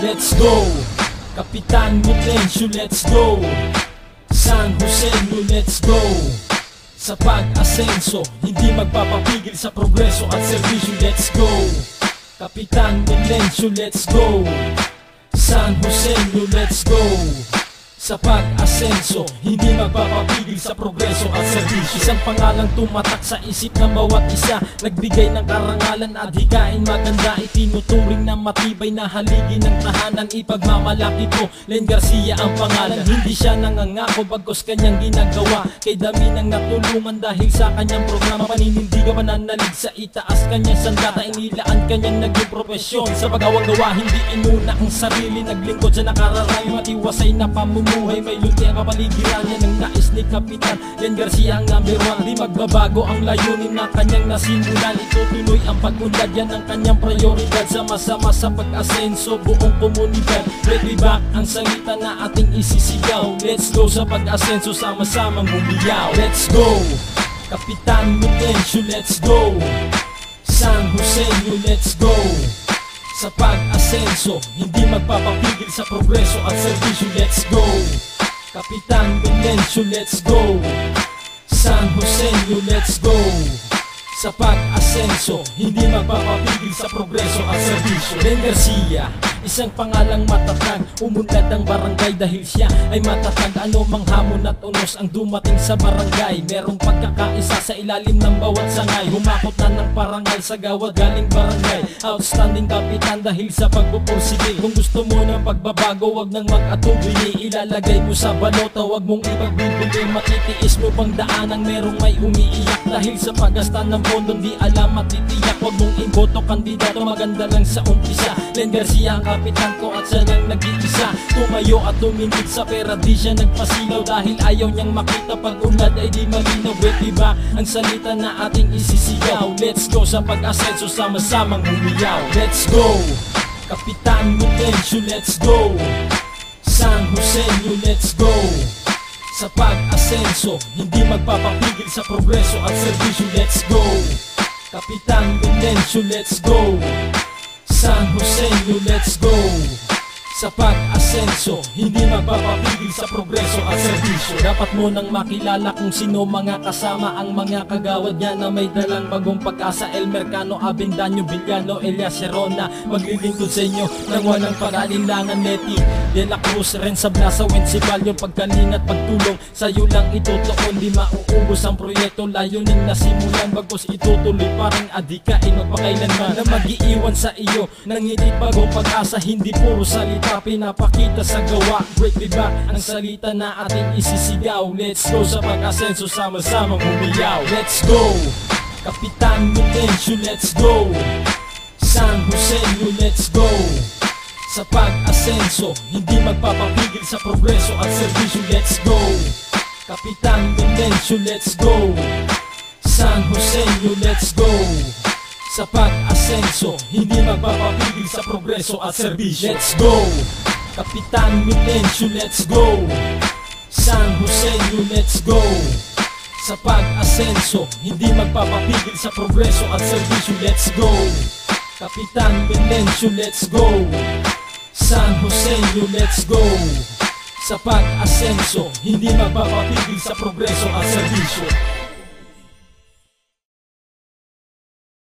let's go. Kapitan Milencio, let's go. San Joseño, let's go. Sa pag-asenso, hindi magpapapigil sa progreso at serbisyo, let's go. Kapitan Milencio, let's go. San Joseño, let's go. Sa pag-asenso, hindi magpapapigil sa progreso at serbisyo. Isang pangalang tumatak sa isip ng bawat isa, nagbigay ng karangalan at hikain maganda, itinuturing na matibay na haligi ng tahanan. Ipagmamalaki ko, Len Garcia ang pangalan. Hindi siya nangangako bagos kanyang ginagawa, kay dami nang natulungan dahil sa kanyang programa. Paninindigan mananalig sa itaas kanyang sandata, inilaan kanyang naging profesyon. Sa pagawang-gawa, hindi inuna ang sarili, naglingkod sa nakararami, matiwasay na pamumuhay. May lunti ang kapaligiran niya ng nais ni Kapitan Len Garcia ang number 1. Di magbabago ang layunin na kanyang nasimulan, itutuloy ang pag-unlad, yan ang kanyang prioridad. Sama-sama sa pag-asenso, buong komunidad. Ready back ang salita na ating isisigaw. Let's go sa pag-asenso, sama-samang bumiyaw. Let's go, Kapitan Milencio, let's go. San Joseño, let's go. Sa pag-asenso, hindi magpapapigil sa progreso at serbisyo, let's go. Kapitan Milencio, let's go. San Joseño, let's go. Sa pag-asenso, hindi magpapapigil sa progreso at serbisyo. Len Garcia, isang pangalang matatag, umunlad ang barangay dahil siya ay matatag. Ano mang hamon at unos ang dumating sa barangay, merong pagkakaisa sa ilalim ng bawat sangay. Humakot na ng parangal sa gawad galing barangay. Outstanding kapitan dahil sa pagpupursige. Kung gusto mo ng pagbabago, wag nang mag-atubili. Ilalagay mo sa balota, wag mong ipagbibili. Matitiis mo pang daanang merong may umiiyak dahil sa pagasta ng pondo, di alam at titiyak. Wag mong imboto kandidato, maganda lang sa umpisa. Len Garcia ang kapitan ko at siya nang nag-iisa. Tumayo at tumindig sa pera, di siya nagpasilaw dahil ayaw niyang makita pag-unlad ay di malinaw. Diba ang salita na ating isisigaw? Let's go sa pag-asenso, sama-samang humiyaw. Let's go, Kapitan Milencio, let's go. San Joseño, let's go. Sa pag-asenso, hindi magpapapigil sa progreso at serbisyo, let's go. Kapitan Milencio, let's go. San Joseño, let's go. Sa pag-asenso, hindi magpapapigil sa progreso at serbisyo. Dapat mo nang makilala kung sino mga kasama ang mga kagawad niya na may dalang bagong pag-asa. El Mercano, Avendaño, Villano, Elias Serona, maglilingkod sa inyo nang walang pag-alinlangan. Neti de la Cruz, Renza Blasa, Wensibalyo, pagkalingat, pagtulong sa'yo lang itutuon. Di mauubos ang proyekto, layunin na simulan, bagos itutuloy parang adikain magpakailanman na mag-iiwan sa iyo nang hindi bagong pag-asa. Hindi puro salita, pinapakita sa gawa. Break the back ang salita na ating isisigaw. Let's go sa pag-asenso, sama-samang humiyaw. Let's go, Kapitan Milencio, let's go. San Joseño, let's go. Sa pag-asenso, hindi magpapapigil sa progreso at serbisyo, let's go. Kapitan Milencio, let's go. San Joseño, let's go. Sa pag-asenso, hindi magpapapigil sa progreso at serbisyo. Let's go, Kapitan Milencio, let's go. San Joseño, let's go. Sa pag-asenso, hindi magpapapigil sa progreso at serbisyo, let's go. Kapitan Milencio, let's go. San Joseño, let's go. Sa pag-asenso, hindi magpapapigil sa progreso at serbisyo.